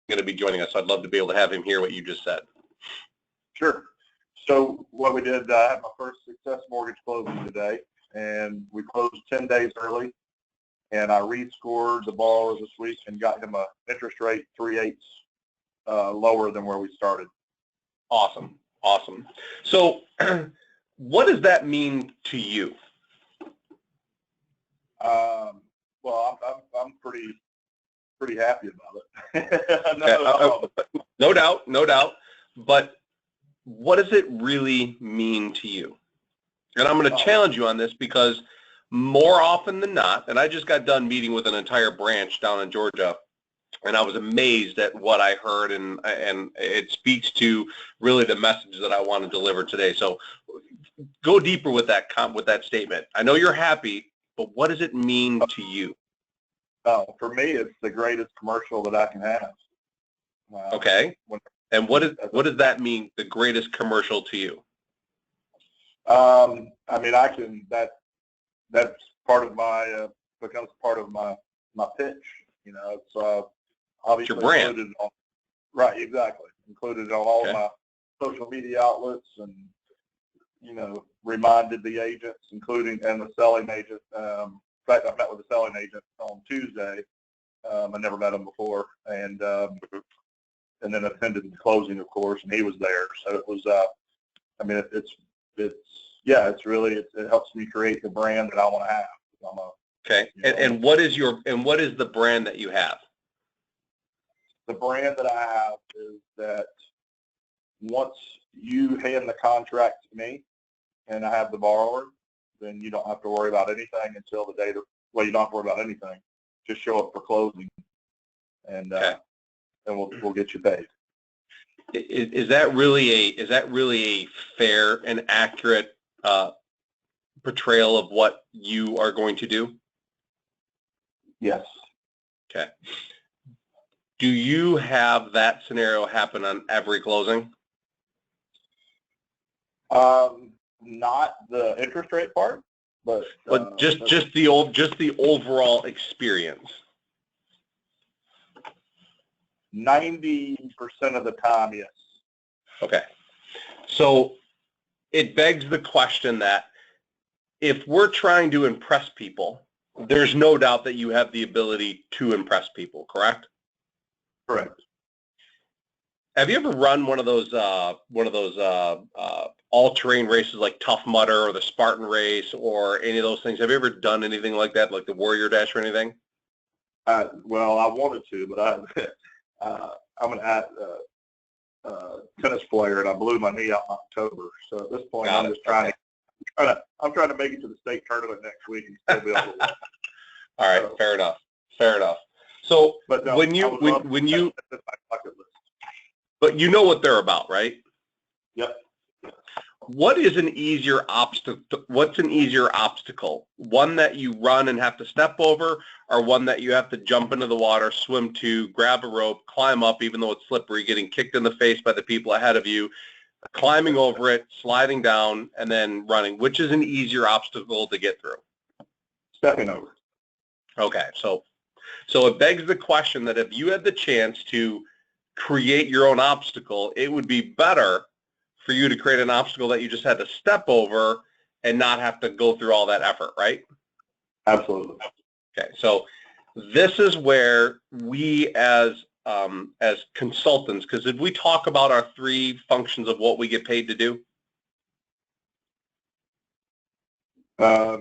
going to be joining us. So I'd love to be able to have him hear what you just said. Sure. So what we did, I had my first success mortgage closing today, and we closed 10 days early, and I rescored the borrower this week and got him a interest rate 3/8 lower than where we started. Awesome. Awesome. So what does that mean to you? Well, I'm pretty happy about it. No doubt, no doubt. But what does it really mean to you? And I'm going to challenge you on this because more often than not, and I just got done meeting with an entire branch down in Georgia, and I was amazed at what I heard, and it speaks to really the message that I want to deliver today. So go deeper with that statement. I know you're happy, but what does it mean to you? For me, it's the greatest commercial that I can have. Okay. And what does that mean, the greatest commercial to you? I mean, that's part of my, becomes part of my pitch. You know, it's obviously your brand. Included on, right, exactly. Included on all of my social media outlets, and, you know, reminded the agents, including, and the selling agent. In fact, I met with the selling agent on Tuesday. I never met him before, and then attended the closing, of course, and he was there. So it was, I mean, it's really, it helps me create the brand that I want to have. Okay. And what is the brand that you have? The brand that I have is that once you hand the contract to me and I have the borrower, then you don't have to worry about anything until the date of, well, you don't have to worry about anything. Just show up for closing, and we'll get you paid. Is that really a fair and accurate portrayal of what you are going to do? Yes. Okay. Do you have that scenario happen on every closing? Not the interest rate part, but just the overall experience. 90% of the time, yes. Okay. So it begs the question that if we're trying to impress people, there's no doubt that you have the ability to impress people, correct? Correct. Have you ever run one of those all-terrain races like Tough Mudder or the Spartan race or any of those things? Have you ever done anything like that, like the Warrior Dash or anything? Well, I wanted to, but I'm an tennis player, and I blew my knee out in October. So at this point, I'm just trying to make it to the state tournament next week and still be able to win. All right, so, fair enough. So, but no, when you but you know what they're about, right? Yep. What is an easier obstacle? What's an easier obstacle? One that you run and have to step over, or one that you have to jump into the water, swim to, grab a rope, climb up, even though it's slippery, getting kicked in the face by the people ahead of you, climbing over it, sliding down, and then running? Which is an easier obstacle to get through? Stepping over. Okay, so it begs the question that if you had the chance to create your own obstacle, it would be better for you to create an obstacle that you just had to step over and not have to go through all that effort, right? Absolutely. Okay, so this is where we as consultants, because did we talk about our 3 functions of what we get paid to do? I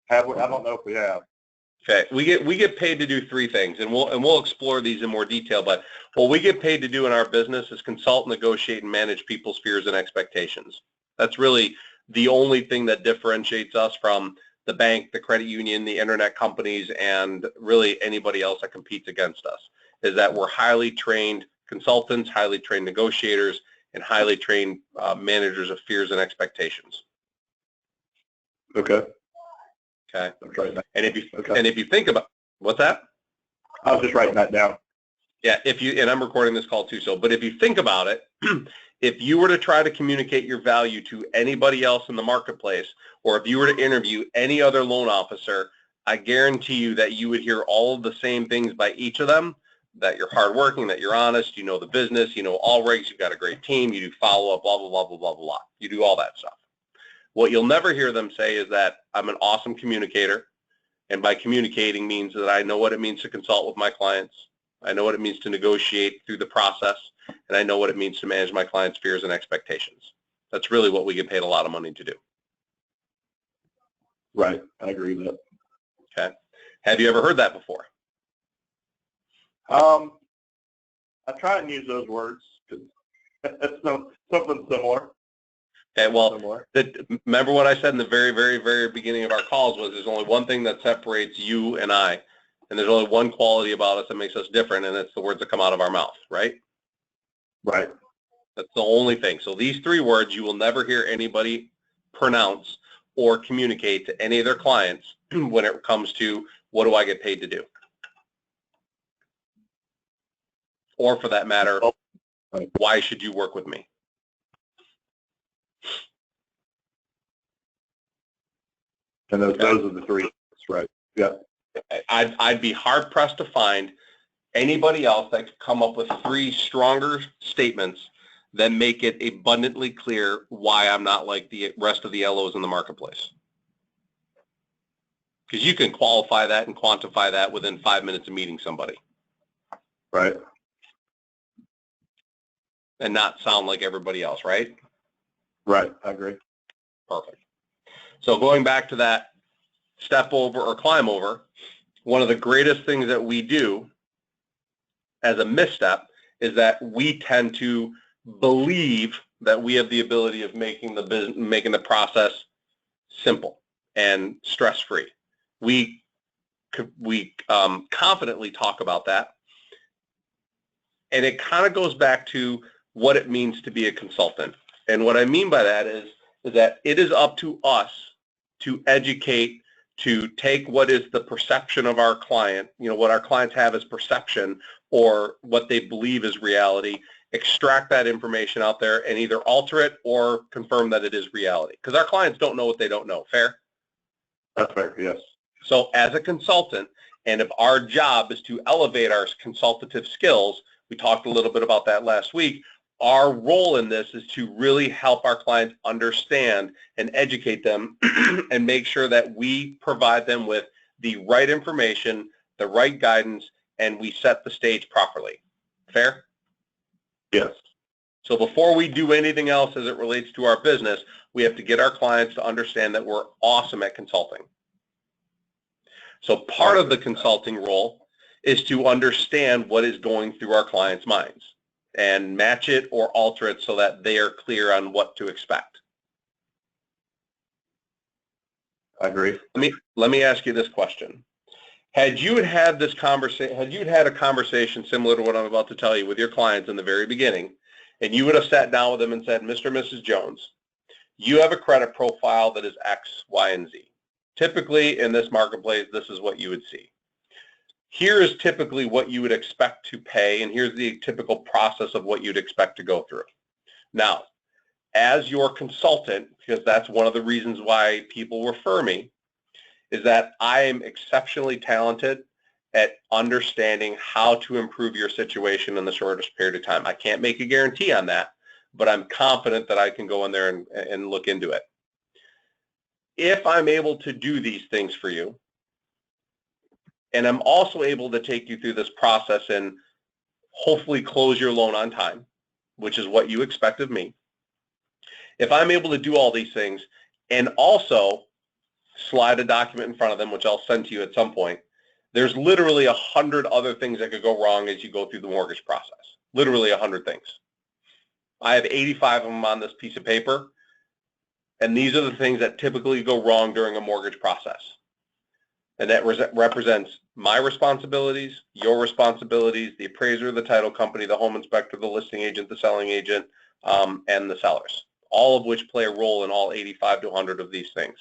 don't know if we have. Okay, we get paid to do 3 things, and we'll explore these in more detail. But what we get paid to do in our business is consult, negotiate, and manage people's fears and expectations. That's really the only thing that differentiates us from the bank, the credit union, the internet companies, and really anybody else that competes against us. Is that we're highly trained consultants, highly trained negotiators, and highly trained managers of fears and expectations. Okay. Okay. And if you think about what's that? I was just writing that down. Yeah. And I'm recording this call too. But if you think about it, if you were to try to communicate your value to anybody else in the marketplace, or if you were to interview any other loan officer, I guarantee you that you would hear all of the same things by each of them, that you're hardworking, that you're honest, you know the business, you know all regs, you've got a great team, you do follow-up, blah, blah, blah, blah, blah, blah. You do all that stuff. What you'll never hear them say is that I'm an awesome communicator, and by communicating means that I know what it means to consult with my clients, I know what it means to negotiate through the process, and I know what it means to manage my clients' fears and expectations. That's really what we get paid a lot of money to do. Right. I agree with that. Okay. Have you ever heard that before? I try and use those words because it's something similar. Okay, well, remember what I said in the very, very, very beginning of our calls was there's only one thing that separates you and I, and there's only one quality about us that makes us different, and it's the words that come out of our mouth, right? Right. That's the only thing. So these three words you will never hear anybody pronounce or communicate to any of their clients when it comes to what do I get paid to do? Or for that matter, why should you work with me? And those are the three. That's right. Yeah. I'd be hard pressed to find anybody else that could come up with three stronger statements that make it abundantly clear why I'm not like the rest of the LOs in the marketplace. Because you can qualify that and quantify that within 5 minutes of meeting somebody. Right. And not sound like everybody else, right? Right. I agree. Perfect. So going back to that step over or climb over, one of the greatest things that we do as a misstep is that we tend to believe that we have the ability of making the process simple and stress-free. We confidently talk about that, and it kind of goes back to what it means to be a consultant. And what I mean by that is that it is up to us to educate, to take what is the perception of our client, what our clients have as perception or what they believe is reality, extract that information out there and either alter it or confirm that it is reality. Because our clients don't know what they don't know. Fair? That's fair, yes. So as a consultant, and if our job is to elevate our consultative skills, we talked a little bit about that last week, our role in this is to really help our clients understand and educate them and make sure that we provide them with the right information, the right guidance, and we set the stage properly. Fair? Yes. So before we do anything else as it relates to our business, we have to get our clients to understand that we're awesome at consulting. So part of the consulting role is to understand what is going through our clients' minds and match it or alter it so that they are clear on what to expect. I agree. Let me ask you this question. Had you had a conversation similar to what I'm about to tell you with your clients in the very beginning, and you would have sat down with them and said, Mr. and Mrs. Jones, you have a credit profile that is X, Y, and Z. Typically in this marketplace, this is what you would see. Here is typically what you would expect to pay, and here's the typical process of what you'd expect to go through. Now, as your consultant, because that's one of the reasons why people refer me, is that I am exceptionally talented at understanding how to improve your situation in the shortest period of time. I can't make a guarantee on that, but I'm confident that I can go in there and look into it. If I'm able to do these things for you, and I'm also able to take you through this process and hopefully close your loan on time, which is what you expect of me. If I'm able to do all these things and also slide a document in front of them, which I'll send to you at some point, there's literally 100 other things that could go wrong as you go through the mortgage process. Literally 100 things. I have 85 of them on this piece of paper, and these are the things that typically go wrong during a mortgage process. And that represents my responsibilities, your responsibilities, the appraiser, the title company, the home inspector, the listing agent, the selling agent, and the sellers, all of which play a role in all 85 to 100 of these things.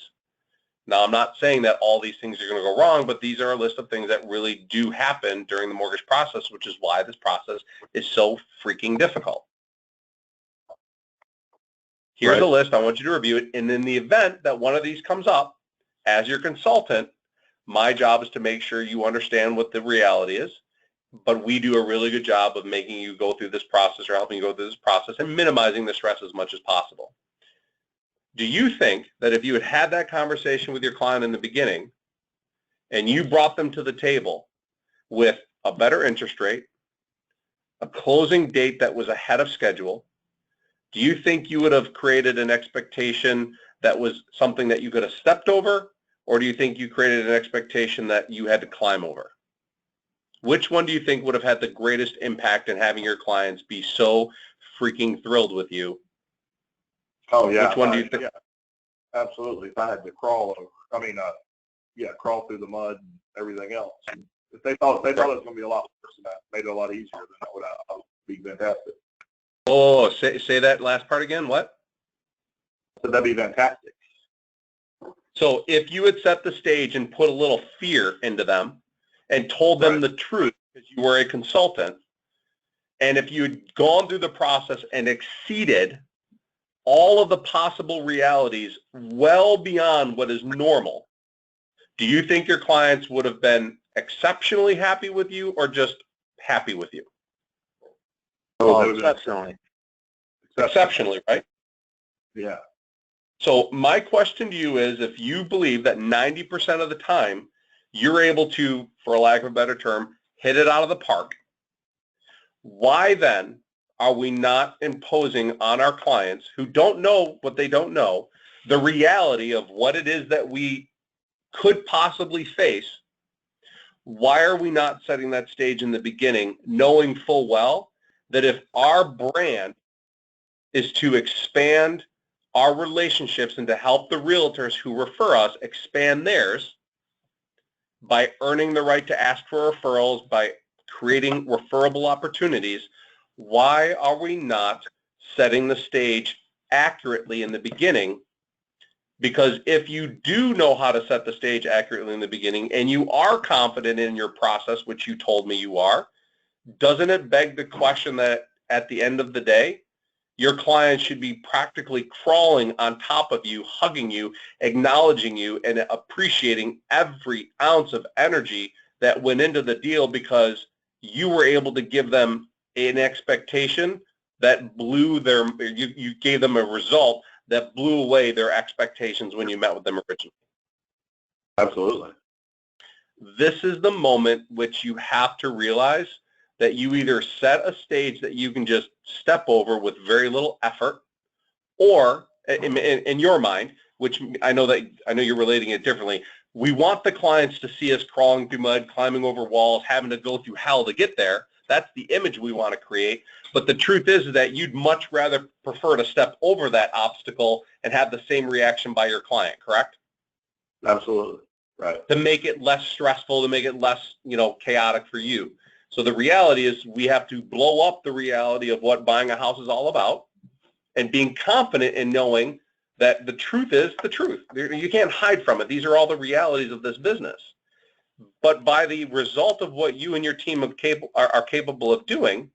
Now, I'm not saying that all these things are going to go wrong, but these are a list of things that really do happen during the mortgage process, which is why this process is so freaking difficult. Here's a list. I want you to review it. And in the event that one of these comes up, as your consultant, my job is to make sure you understand what the reality is but we do a really good job of making you go through this process or helping you go through this process and minimizing the stress as much as possible. Do you think that if you had had that conversation with your client in the beginning and you brought them to the table with a better interest rate, a closing date that was ahead of schedule, do you think you would have created an expectation that was something that you could have stepped over, or do you think you created an expectation that you had to climb over? Which one do you think would have had the greatest impact in having your clients be so freaking thrilled with you? Oh, yeah. Which one do you think? Yeah, absolutely. If I had to crawl over, crawl through the mud and everything else. If they thought it was going to be a lot worse than that, made it a lot easier, then that would be fantastic. Oh, say that last part again. What? So that'd be fantastic. So if you had set the stage and put a little fear into them and told them the truth because you were a consultant, and if you had gone through the process and exceeded all of the possible realities well beyond what is normal, do you think your clients would have been exceptionally happy with you or just happy with you? Oh, exceptionally. Exceptionally, right? Yeah. So my question to you is, if you believe that 90% of the time you're able to, for lack of a better term, hit it out of the park, why then are we not imposing on our clients who don't know what they don't know, the reality of what it is that we could possibly face? Why are we not setting that stage in the beginning, knowing full well that if our brand is to expand our relationships and to help the realtors who refer us expand theirs by earning the right to ask for referrals, by creating referable opportunities, why are we not setting the stage accurately in the beginning? Because if you do know how to set the stage accurately in the beginning and you are confident in your process, which you told me you are, doesn't it beg the question that at the end of the day, your clients should be practically crawling on top of you, hugging you, acknowledging you, and appreciating every ounce of energy that went into the deal because you were able to give them an expectation that you gave them a result that blew away their expectations when you met with them originally. Absolutely. This is the moment which you have to realize that you either set a stage that you can just step over with very little effort, or in your mind, which I know you're relating it differently, we want the clients to see us crawling through mud, climbing over walls, having to go through hell to get there. That's the image we want to create. But the truth is that you'd much rather prefer to step over that obstacle and have the same reaction by your client, correct? Absolutely. Right. To make it less stressful, to make it less, chaotic for you. So the reality is we have to blow up the reality of what buying a house is all about and being confident in knowing that the truth is the truth. You can't hide from it. These are all the realities of this business. But by the result of what you and your team are capable of doing,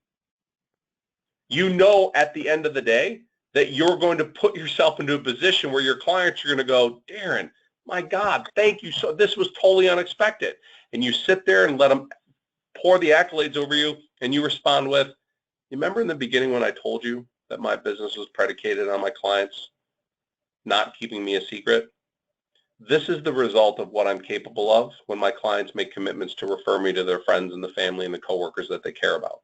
at the end of the day that you're going to put yourself into a position where your clients are going to go, Darren, my God, thank you. So this was totally unexpected. And you sit there and let them pour the accolades over you, and you respond with, you remember in the beginning when I told you that my business was predicated on my clients not keeping me a secret? This is the result of what I'm capable of when my clients make commitments to refer me to their friends and the family and the coworkers that they care about.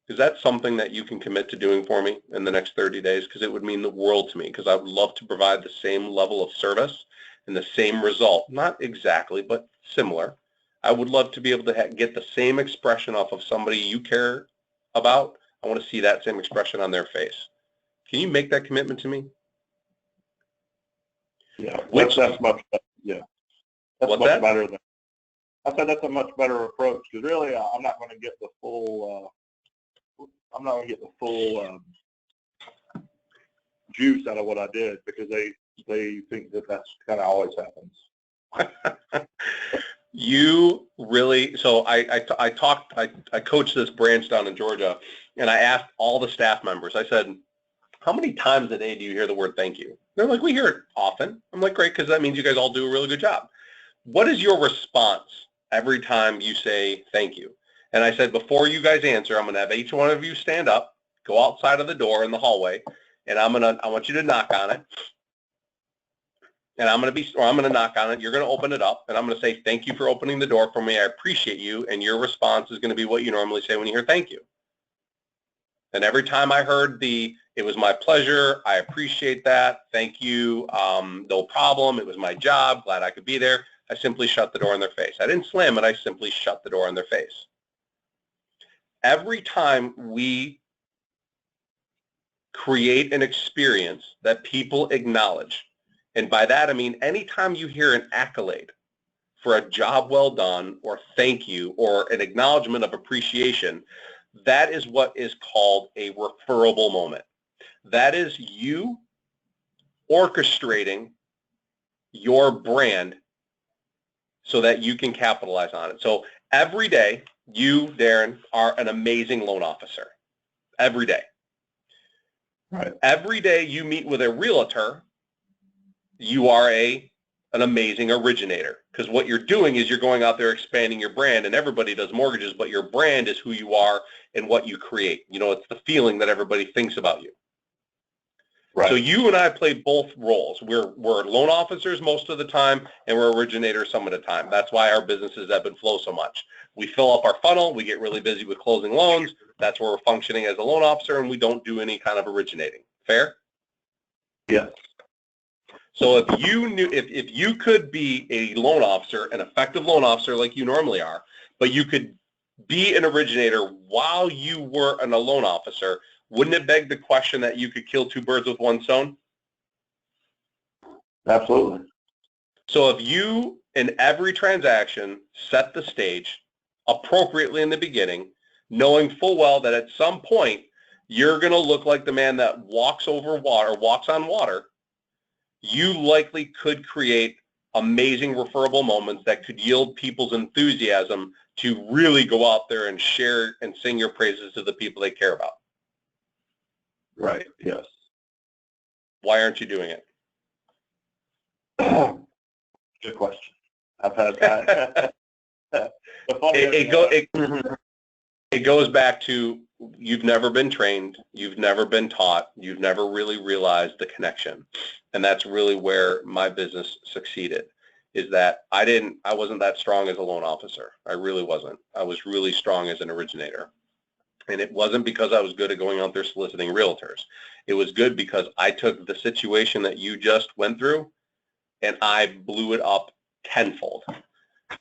Is that something that you can commit to doing for me in the next 30 days? Because it would mean the world to me, because I would love to provide the same level of service and the same result. Not exactly, but similar. I would love to be able to get the same expression off of somebody you care about. I want to see that same expression on their face. Can you make that commitment to me? Yeah, that's much better. Yeah, that's much better than. I said that's a much better approach because really, I'm not going to get the full. I'm not going to get the full juice out of what I did because they think that that's kind of always happens. You really, so I coached this branch down in Georgia, and I asked all the staff members, I said, how many times a day do you hear the word thank you? They're like, we hear it often. I'm like, great, because that means you guys all do a really good job. What is your response every time you say thank you. And I said, before you guys answer, I'm going to have each one of you stand up, go outside of the door in the hallway, and I want you to knock on it. And I'm going to knock on it. You're going to open it up, and I'm going to say, thank you for opening the door for me. I appreciate you. And your response is going to be what you normally say when you hear thank you. And every time I heard it was my pleasure, I appreciate that, thank you, no problem, it was my job, glad I could be there, I simply shut the door in their face. I didn't slam it, I simply shut the door in their face. Every time we create an experience that people acknowledge, and by that I mean anytime you hear an accolade for a job well done, or thank you, or an acknowledgement of appreciation, that is what is called a referable moment. That is you orchestrating your brand so that you can capitalize on it. So every day, you, Darren, are an amazing loan officer. Every day. Right. Every day you meet with a realtor, you are an amazing originator, because what you're doing is you're going out there expanding your brand, and everybody does mortgages, but your brand is who you are and what you create. You know, it's the feeling that everybody thinks about you. Right. So you and I play both roles. We're loan officers most of the time, and we're originators some of the time. That's why our businesses ebb and flow so much. We fill up our funnel. We get really busy with closing loans. That's where we're functioning as a loan officer, and we don't do any kind of originating. Fair? Yes. So if you could be a loan officer, an effective loan officer like you normally are, but you could be an originator while you were a loan officer, wouldn't it beg the question that you could kill two birds with one stone? Absolutely. So if you, in every transaction, set the stage appropriately in the beginning, knowing full well that at some point you're going to look like the man that walks over water, walks on water, you likely could create amazing referable moments that could yield people's enthusiasm to really go out there and share and sing your praises to the people they care about. Right, yes. Why aren't you doing it? Good question. I've had it goes back to you've never been trained, you've never been taught, you've never really realized the connection. And that's really where my business succeeded, is that I wasn't that strong as a loan officer. I really wasn't. I was really strong as an originator. And it wasn't because I was good at going out there soliciting realtors. It was good because I took the situation that you just went through and I blew it up tenfold.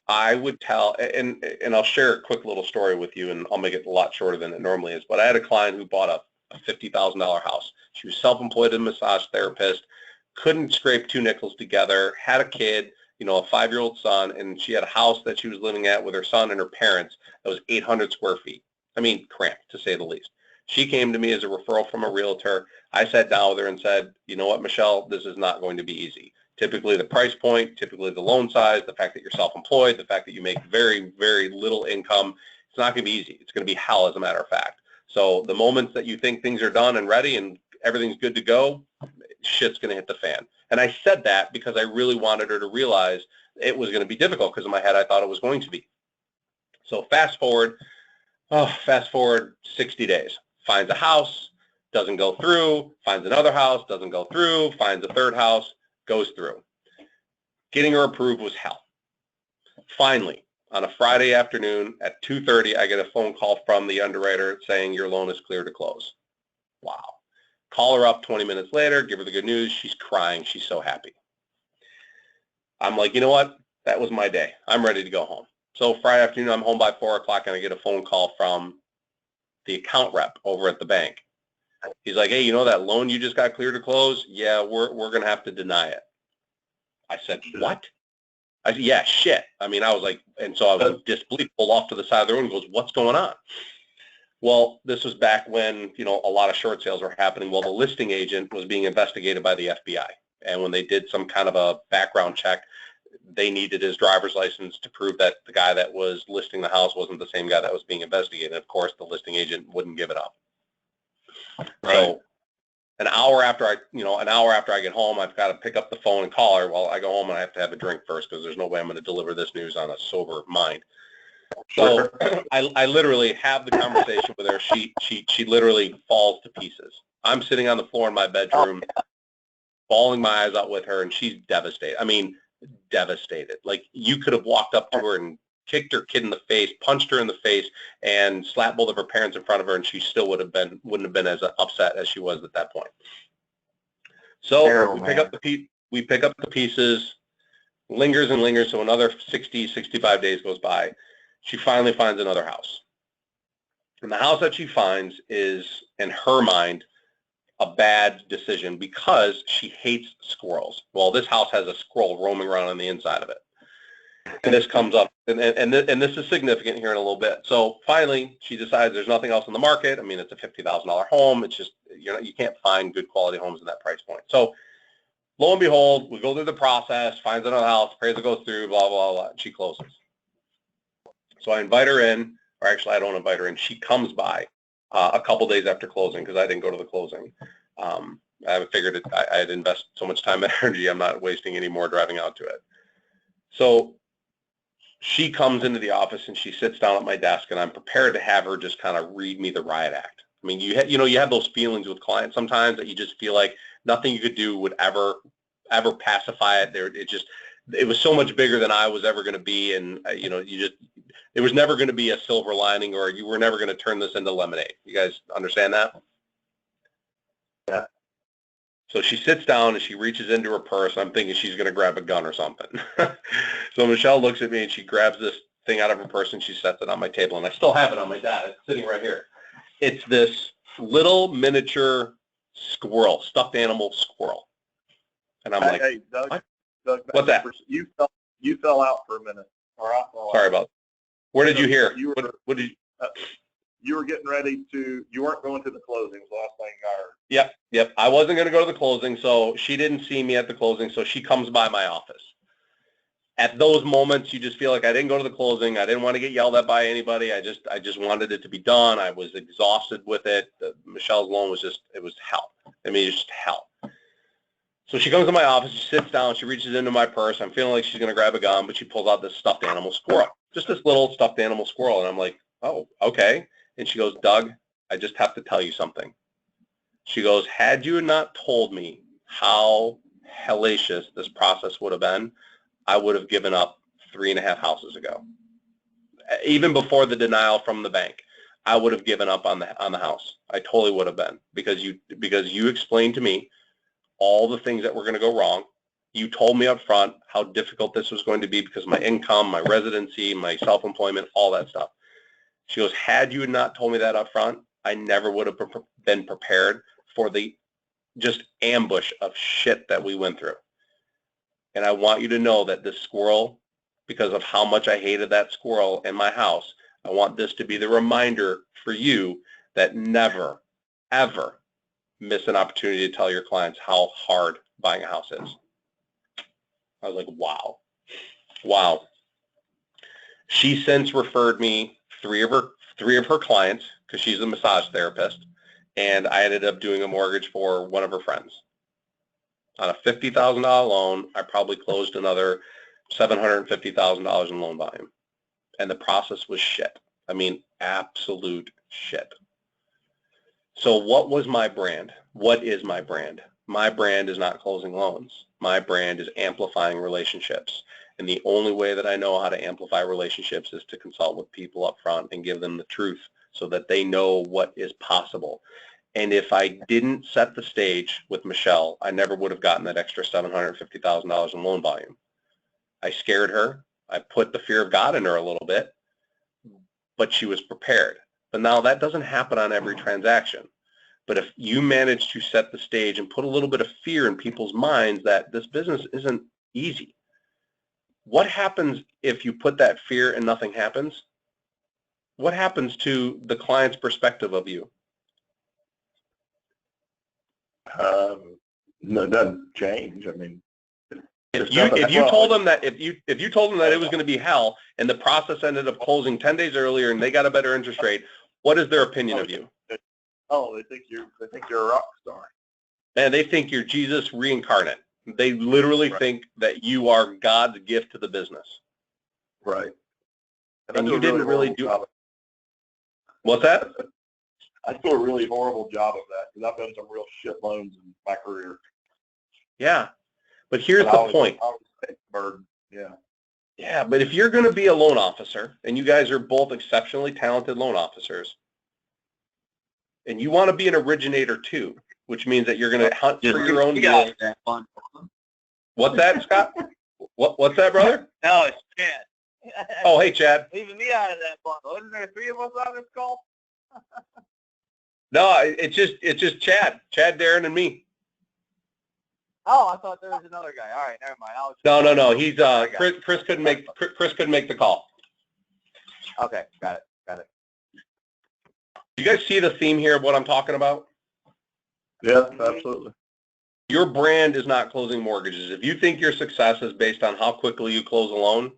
I would tell, and I'll share a quick little story with you, and I'll make it a lot shorter than it normally is, but I had a client who bought a $50,000 house. She was self-employed as a massage therapist, couldn't scrape two nickels together, had a kid, a 5-year-old son, and she had a house that she was living at with her son and her parents that was 800 square feet. I mean, cramped, to say the least. She came to me as a referral from a realtor. I sat down with her and said, you know what, Michelle, this is not going to be easy. Typically the price point, typically the loan size, the fact that you're self-employed, the fact that you make very, very little income, it's not going to be easy. It's going to be hell, as a matter of fact. So the moments that you think things are done and ready and everything's good to go, shit's going to hit the fan. And I said that because I really wanted her to realize it was going to be difficult, because in my head I thought it was going to be. So fast forward 60 days. Finds a house, doesn't go through, finds another house, doesn't go through, finds a third house, goes through. Getting her approved was hell. Finally, on a Friday afternoon at 2:30, I get a phone call from the underwriter saying your loan is clear to close. Wow. Call her up 20 minutes later, give her the good news. She's crying. She's so happy. I'm like, you know what? That was my day. I'm ready to go home. So Friday afternoon, I'm home by 4 o'clock, and I get a phone call from the account rep over at the bank. He's like, hey, that loan you just got cleared to close? Yeah, we're going to have to deny it. I said, what? I said, yeah, shit. I mean, I was like, and so I was disbelief, pulled off to the side of the room and goes, what's going on? Well, this was back when, a lot of short sales were happening. Well, the listing agent was being investigated by the FBI. And when they did some kind of a background check, they needed his driver's license to prove that the guy that was listing the house wasn't the same guy that was being investigated. Of course, the listing agent wouldn't give it up. Right. So An hour after I get home, I've got to pick up the phone and call her. Well, I go home and I have to have a drink first because there's no way I'm going to deliver this news on a sober mind. So I literally have the conversation with her. She literally falls to pieces. I'm sitting on the floor in my bedroom, bawling my eyes out with her, and she's devastated. I mean, devastated. Like, you could have walked up to her and kicked her kid in the face, punched her in the face, and slapped both of her parents in front of her, and she still wouldn't have been as upset as she was at that point. So we pick up the pieces, lingers and lingers. So another 60, 65 days goes by. She finally finds another house. And the house that she finds is, in her mind, a bad decision because she hates squirrels. Well, this house has a squirrel roaming around on the inside of it. And this comes up, and this is significant here in a little bit. So finally, she decides there's nothing else in the market. I mean, it's a $50,000 home. It's just, you can't find good quality homes in that price point. So lo and behold, we go through the process, finds another house, appraisal goes through, blah, blah, blah, and she closes. So I invite her in, or actually I don't invite her in. She comes by a couple days after closing because I didn't go to the closing. I figured I'd invest so much time and energy, I'm not wasting any more driving out to it. So she comes into the office and she sits down at my desk, and I'm prepared to have her just kind of read me the riot act. I mean, you have those feelings with clients sometimes that you just feel like nothing you could do would ever pacify it. It was so much bigger than I was ever going to be, and it was never going to be a silver lining, or you were never going to turn this into lemonade. You guys understand that? Yeah. So she sits down and she reaches into her purse. I'm thinking she's going to grab a gun or something. So Michelle looks at me and she grabs this thing out of her purse and she sets it on my table, and I still have it on my desk. It's sitting right here. It's this little miniature squirrel, stuffed animal squirrel. And I'm like, hey, Doug, what? Doug, What's that? You fell out for a minute. All right. Sorry about that. Where did you hear? What did you? You were getting ready to. You weren't going to the closing. Was the last thing I heard. Yep. I wasn't going to go to the closing, so she didn't see me at the closing. So she comes by my office. At those moments, you just feel like I didn't go to the closing. I didn't want to get yelled at by anybody. I just wanted it to be done. I was exhausted with it. Michelle's loan was it was hell. I mean, it's just hell. So she comes to my office, she sits down, she reaches into my purse. I'm feeling like she's going to grab a gun, but she pulls out this stuffed animal squirrel, just this little stuffed animal squirrel. And I'm like, oh, okay. And she goes, Doug, I just have to tell you something. She goes, had you not told me how hellacious this process would have been, I would have given up 3.5 houses ago. Even before the denial from the bank, I would have given up on the house. I totally would have been, because you explained to me all the things that were going to go wrong. You told me up front how difficult this was going to be because of my income, my residency, my self-employment, all that stuff. She goes, had you not told me that up front, I never would have been prepared for the just ambush of shit that we went through. And I want you to know that this squirrel, because of how much I hated that squirrel in my house, I want this to be the reminder for you that never, ever miss an opportunity to tell your clients how hard buying a house is. I was like, wow. She since referred me three of her clients, because she's a massage therapist, and I ended up doing a mortgage for one of her friends. On a $50,000 loan, I probably closed another $750,000 in loan volume. And the process was shit. I mean, absolute shit. So what was my brand? What is my brand? My brand is not closing loans. My brand is amplifying relationships. And the only way that I know how to amplify relationships is to consult with people up front and give them the truth so that they know what is possible. And if I didn't set the stage with Michelle, I never would have gotten that extra $750,000 in loan volume. I scared her. I put the fear of God in her a little bit, but she was prepared. But now that doesn't happen on every transaction. But if you manage to set the stage and put a little bit of fear in people's minds that this business isn't easy, what happens if you put that fear and nothing happens? What happens to the client's perspective of you? No, it doesn't change. I mean, if you told them that it was going to be hell and the process ended up closing 10 days earlier and they got a better interest rate, what is their opinion of you? Oh, they think you're a rock star. Man, they think you're Jesus reincarnate. They literally think that you are God's gift to the business. Right. And you didn't really do it. What's that? I do a really horrible job of that because I've done some real shit loans in my career. Yeah. But here's the point. Yeah. Yeah, but if you're going to be a loan officer, and you guys are both exceptionally talented loan officers, and you want to be an originator too, which means that you're going to hunt for your own deal. What's that, Scott? What's that, brother? No, it's Chad. Oh, hey, Chad. Leaving me out of that bundle. Isn't there 3 of us on this call? No, it's just Chad, Darren, and me. Oh, I thought there was another guy. All right, never mind. No. He's Chris couldn't make the call. Okay, got it. You guys see the theme here of what I'm talking about? Yeah, absolutely. Your brand is not closing mortgages. If you think your success is based on how quickly you close a loan,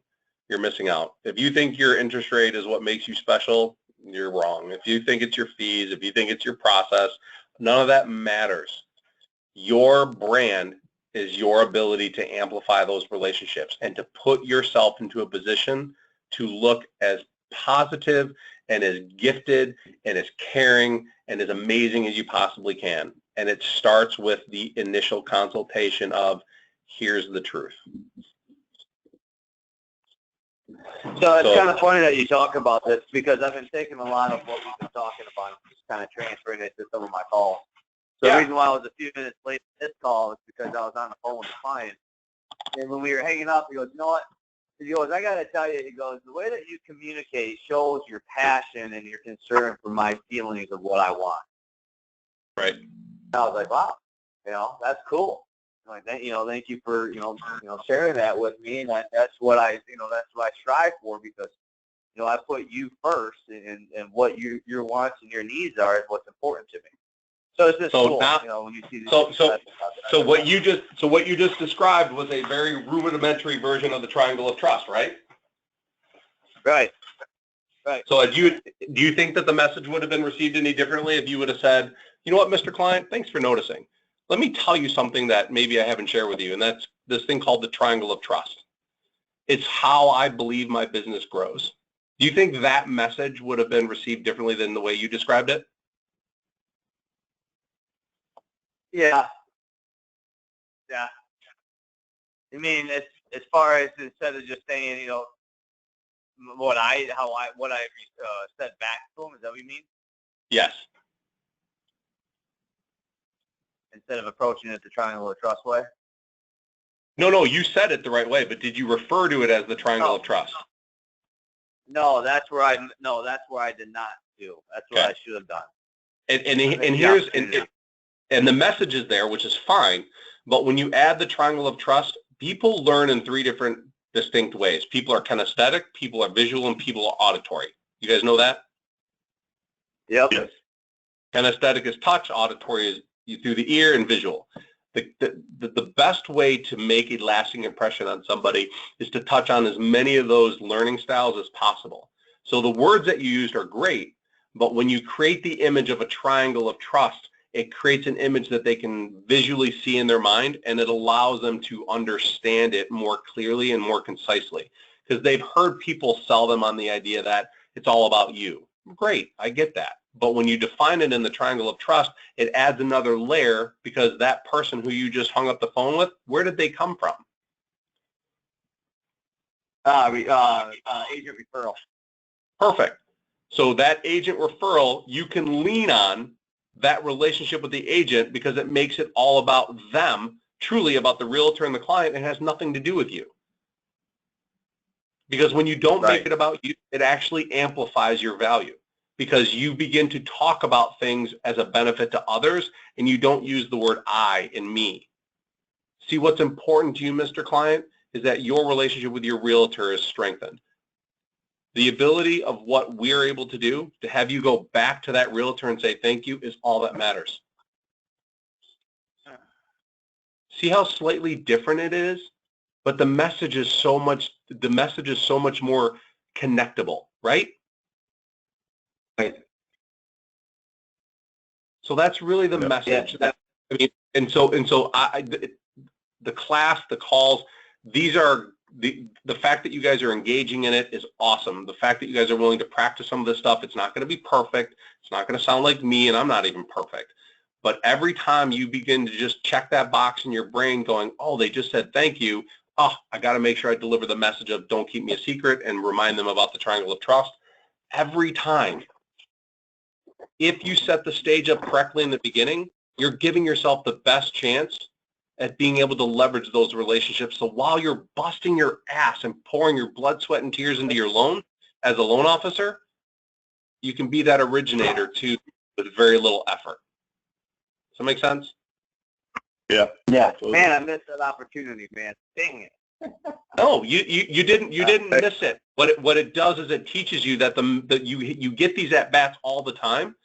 you're missing out. If you think your interest rate is what makes you special, you're wrong. If you think it's your fees, if you think it's your process, none of that matters. Your brand is your ability to amplify those relationships and to put yourself into a position to look as positive and as gifted and as caring and as amazing as you possibly can. And it starts with the initial consultation of, here's the truth. So it's kind of funny that you talk about this because I've been taking a lot of what we've been talking about and just kind of transferring it to some of my calls. So the reason why I was a few minutes late to this call is because I was on the phone with a client. And when we were hanging up, he goes, you know what? He goes, I got to tell you, he goes, the way that you communicate shows your passion and your concern for my feelings of what I want. Right. And I was like, wow, that's cool. Like, thank you for, sharing that with me. And that's what I strive for because, I put you first and what your wants and your needs are is what's important to me. So it's just cool, when you see these so what you just described was a very rudimentary version of the triangle of trust, right? Right. So do you think that the message would have been received any differently if you would have said, you know what, Mr. Client, thanks for noticing. Let me tell you something that maybe I haven't shared with you, and that's this thing called the triangle of trust. It's how I believe my business grows. Do you think that message would have been received differently than the way you described it? Yeah. I mean, as far as instead of just saying, what I said back to him, is that what you mean? Yes. Instead of approaching it the triangle of trust way? No, you said it the right way, but did you refer to it as the triangle of trust? No, that's where I did not do. That's what I should have done. And the message is there, which is fine, but when you add the triangle of trust, people learn in 3 different distinct ways. People are kinesthetic, people are visual, and people are auditory. You guys know that? Yep. Yes. Kinesthetic is touch, auditory is through the ear, and visual. The best way to make a lasting impression on somebody is to touch on as many of those learning styles as possible. So the words that you used are great, but when you create the image of a triangle of trust, it creates an image that they can visually see in their mind, and it allows them to understand it more clearly and more concisely, because they've heard people sell them on the idea that it's all about you. Great, I get that. But when you define it in the triangle of trust, it adds another layer, because that person who you just hung up the phone with, where did they come from? Agent referral. Perfect. So that agent referral, you can lean on that relationship with the agent because it makes it all about them, truly about the realtor and the client. It has nothing to do with you. Because when you don't make it about you, it actually amplifies your value, because you begin to talk about things as a benefit to others, and you don't use the word I and me. See, what's important to you, Mr. Client, is that your relationship with your realtor is strengthened. The ability of what we're able to do to have you go back to that realtor and say thank you is all that matters. See how slightly different it is? But the message is so much more connectable, right? Right. So that's really the message. I mean, the class, the calls, these are the fact that you guys are engaging in it is awesome. The fact that you guys are willing to practice some of this stuff, it's not going to be perfect. It's not going to sound like me, and I'm not even perfect. But every time you begin to just check that box in your brain going, oh, they just said thank you. Oh, I got to make sure I deliver the message of don't keep me a secret and remind them about the triangle of trust. Every time, if you set the stage up correctly in the beginning, you're giving yourself the best chance at being able to leverage those relationships. So while you're busting your ass and pouring your blood, sweat, and tears into your loan as a loan officer, you can be that originator too with very little effort. Does that make sense? Yeah. Yeah. Man, I missed that opportunity, man. Dang it. No, you didn't miss it. What it does is it teaches you that you get these at bats all the time.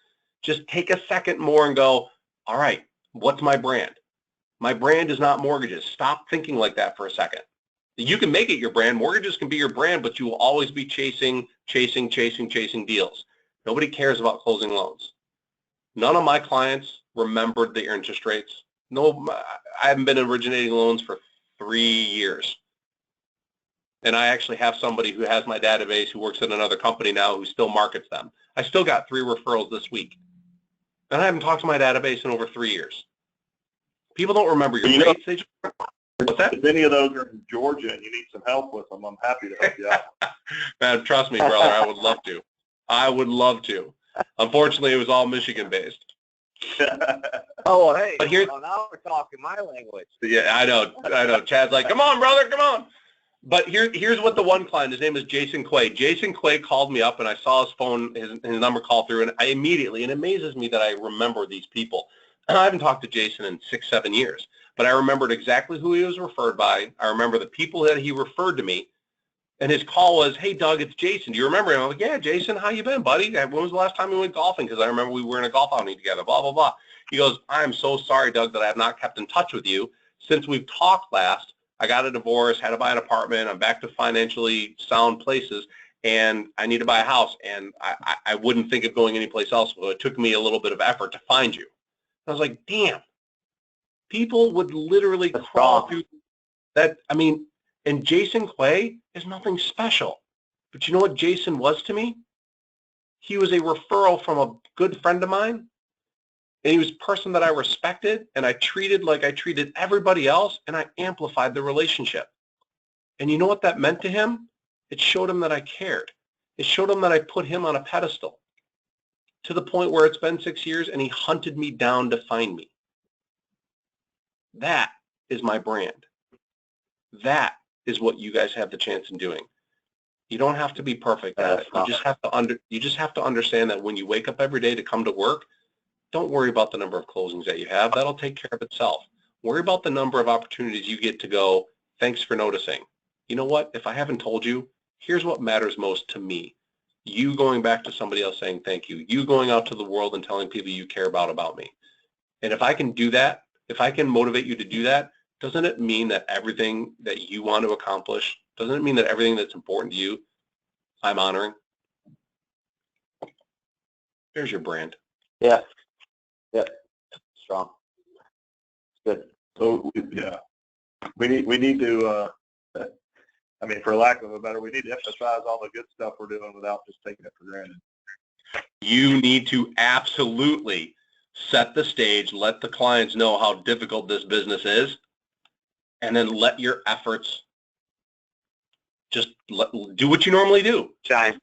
Just take a second more and go, all right, what's my brand? My brand is not mortgages. Stop thinking like that for a second. You can make it your brand. Mortgages can be your brand, but you will always be chasing deals. Nobody cares about closing loans. None of my clients remembered the interest rates. No, I haven't been originating loans for 3 years. And I actually have somebody who has my database who works at another company now who still markets them. I still got 3 referrals this week. And I haven't talked to my database in over 3 years. People don't remember your rates. They just, what's that? If any of those are in Georgia and you need some help with them, I'm happy to help you out. Man, trust me, brother, I would love to. I would love to. Unfortunately, it was all Michigan-based. Oh, well, hey, but here, now we're talking my language. Yeah, I know. Chad's like, come on, brother, come on. But here's what the one client, his name is Jason Quay. Jason Quay called me up, and I saw his phone, his number call through, and I immediately, and it amazes me that I remember these people. I haven't talked to Jason in 6-7 years, but I remembered exactly who he was referred by. I remember the people that he referred to me, and his call was, hey, Doug, it's Jason. Do you remember him? I'm like, yeah, Jason, how you been, buddy? When was the last time we went golfing? Because I remember we were in a golf outing together, blah, blah, blah. He goes, I'm so sorry, Doug, that I have not kept in touch with you. Since we've talked last, I got a divorce, had to buy an apartment. I'm back to financially sound places, and I need to buy a house, and I wouldn't think of going anyplace else. So it took me a little bit of effort to find you. I was like, damn. People would literally crawl through that. I mean, and Jason Quay is nothing special. But you know what Jason was to me? He was a referral from a good friend of mine, and he was a person that I respected, and I treated like I treated everybody else, and I amplified the relationship. And you know what that meant to him? It showed him that I cared. It showed him that I put him on a pedestal to the point where it's been 6 years, and he hunted me down to find me. That is my brand. That is what you guys have the chance in doing. You don't have to be perfect at it. You just have to understand that when you wake up every day to come to work, don't worry about the number of closings that you have. That'll take care of itself. Worry about the number of opportunities you get to go, thanks for noticing. You know what? If I haven't told you, here's what matters most to me. You going back to somebody else saying thank you. You going out to the world and telling people you care about me. And if I can do that, if I can motivate you to do that, doesn't it mean that everything that you want to accomplish, doesn't it mean that everything that's important to you, I'm honoring? There's your brand. Yeah. Yeah. Strong. Good. So, yeah, we need to, I mean, for lack of a better, we need to emphasize all the good stuff we're doing without just taking it for granted. You need to absolutely set the stage, let the clients know how difficult this business is, and then let your efforts just do what you normally do. Shine.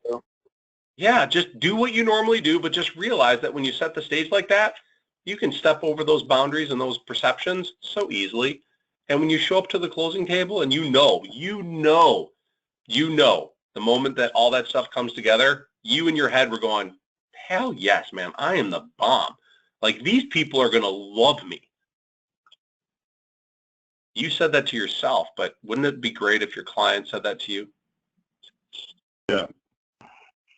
Yeah, just do what you normally do, but just realize that when you set the stage like that, you can step over those boundaries and those perceptions so easily. And when you show up to the closing table and you know, the moment that all that stuff comes together, you in your head were going, hell yes, man, I am the bomb. Like, these people are going to love me. You said that to yourself, but wouldn't it be great if your client said that to you? Yeah.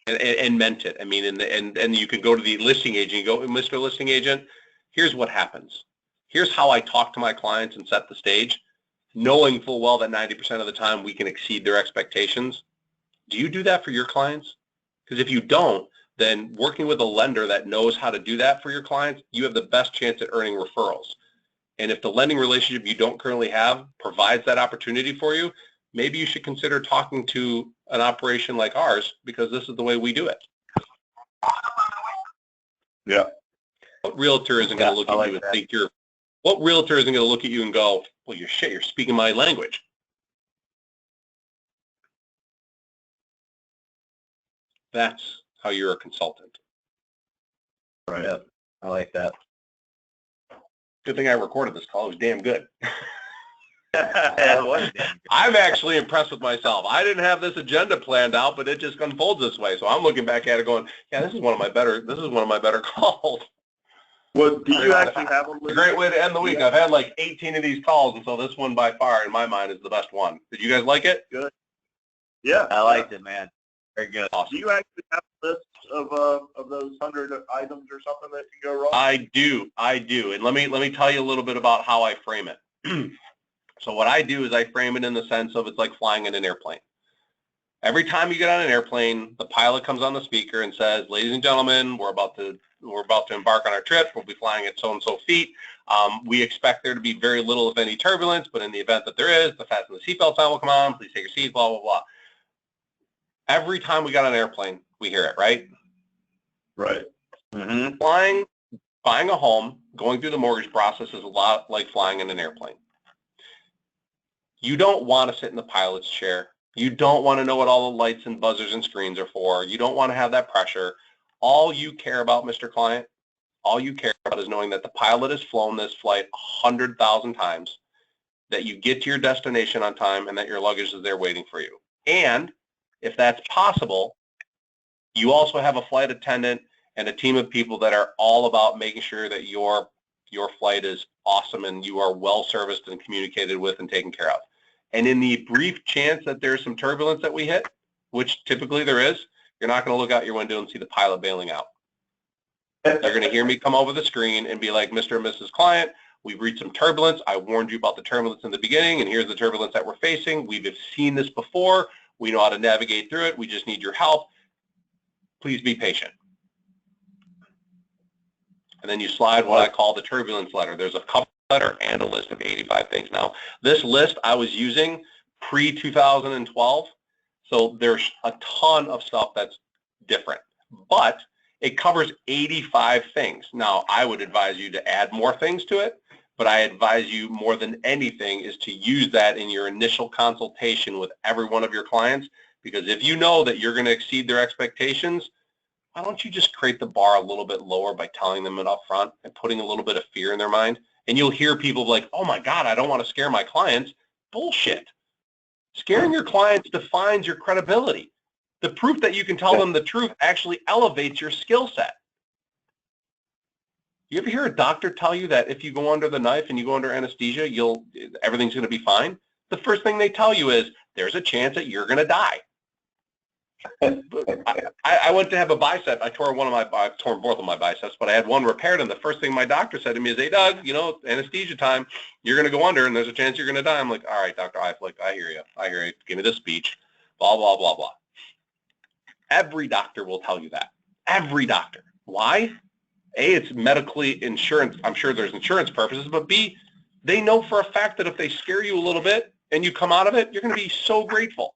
And meant it. I mean, and you could go to the listing agent and go, Mr. Listing Agent, here's what happens. Here's how I talk to my clients and set the stage, knowing full well that 90% of the time we can exceed their expectations. Do you do that for your clients? Because if you don't, then working with a lender that knows how to do that for your clients, you have the best chance at earning referrals. And if the lending relationship you don't currently have provides that opportunity for you, maybe you should consider talking to an operation like ours, because this is the way we do it. Yeah. What realtor isn't going to look at you and think you're, what realtor isn't going to look at you and go, well, you're shit, you're speaking my language. That's how you're a consultant. Right. Yeah, I like that. Good thing I recorded this call. It was damn good. It was damn good. I'm actually impressed with myself. I didn't have this agenda planned out, but it just unfolds this way. So I'm looking back at it going, yeah, this is one of my better calls. Well, do you actually have a list? A great way to end the week. I've had like 18 of these calls, and so this one by far, in my mind, is the best one. Did you guys like it? Good. Yeah. I liked it, man. Very good. Awesome. Do you actually have a list of those 100 items or something that can go wrong? I do. And let me tell you a little bit about how I frame it. So what I do is I frame it in the sense of it's like flying in an airplane. Every time you get on an airplane, the pilot comes on the speaker and says, "Ladies and gentlemen, we're about to embark on our trip. We'll be flying at so and so feet. We expect there to be very little, if any, turbulence, but in the event that there is, the fasten the seatbelt sign will come on. Please take your seat, blah, blah, blah." Every time we got on an airplane, we hear it, right? Right. Mm-hmm. Buying a home, going through the mortgage process is a lot like flying in an airplane. You don't want to sit in the pilot's chair. You don't want to know what all the lights and buzzers and screens are for. You don't want to have that pressure. All you care about, Mr. Client, all you care about is knowing that the pilot has flown this flight 100,000 times, that you get to your destination on time, and that your luggage is there waiting for you. And if that's possible, you also have a flight attendant and a team of people that are all about making sure that your flight is awesome and you are well serviced and communicated with and taken care of. And in the brief chance that there's some turbulence that we hit, which typically there is, you're not going to look out your window and see the pilot bailing out. You're going to hear me come over the screen and be like, "Mr. and Mrs. Client, we've reached some turbulence. I warned you about the turbulence in the beginning, and here's the turbulence that we're facing. We've seen this before. We know how to navigate through it. We just need your help. Please be patient." And then you slide what I call the turbulence letter. There's a cover letter and a list of 85 things. Now, this list I was using pre-2012, so there's a ton of stuff that's different, but it covers 85 things. Now, I would advise you to add more things to it, but I advise you more than anything is to use that in your initial consultation with every one of your clients, because if you know that you're going to exceed their expectations, why don't you just create the bar a little bit lower by telling them it up front and putting a little bit of fear in their mind? And you'll hear people like, "Oh my God, I don't want to scare my clients." Bullshit. Scaring your clients defines your credibility. The proof that you can tell them the truth actually elevates your skill set. You ever hear a doctor tell you that if you go under the knife and you go under anesthesia, everything's going to be fine? The first thing they tell you is there's a chance that you're going to die. I went to have a bicep. I tore both of my biceps, but I had one repaired, and the first thing my doctor said to me is, "Hey, Doug, anesthesia time. You're going to go under, and there's a chance you're going to die." I'm like, "All right, Doctor, I hear you. Give me the speech, blah, blah, blah, blah." Every doctor will tell you that. Every doctor. Why? A, it's medically insurance. I'm sure there's insurance purposes, but B, they know for a fact that if they scare you a little bit and you come out of it, you're going to be so grateful.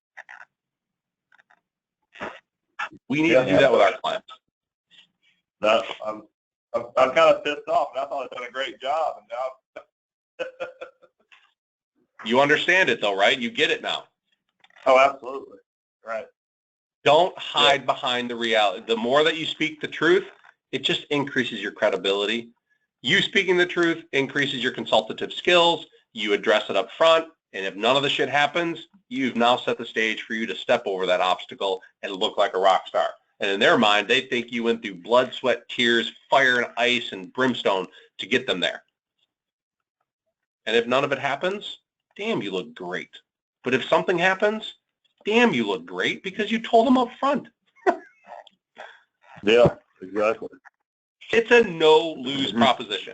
We need to do that with our clients. No, I'm kind of pissed off. I thought I'd done a great job, and now. You understand it, though, right? You get it now. Oh, absolutely. Right. Don't hide behind the reality. The more that you speak the truth, it just increases your credibility. You speaking the truth increases your consultative skills. You address it up front. And if none of the shit happens, you've now set the stage for you to step over that obstacle and look like a rock star. And in their mind, they think you went through blood, sweat, tears, fire and ice and brimstone to get them there. And if none of it happens, damn, you look great. But if something happens, damn, you look great because you told them up front. Yeah, exactly. It's a no-lose proposition.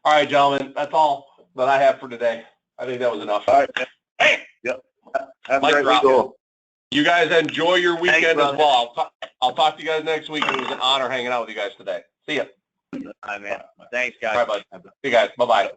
All right, gentlemen, that's all that I have for today. I think that was enough. All right. Hey. Yep. Have a great week. You guys enjoy your weekend. Thanks, as well. I'll talk to you guys next week. It was an honor hanging out with you guys today. See ya. All right, man. Thanks, guys. All right, bud. See you guys. Bye-bye.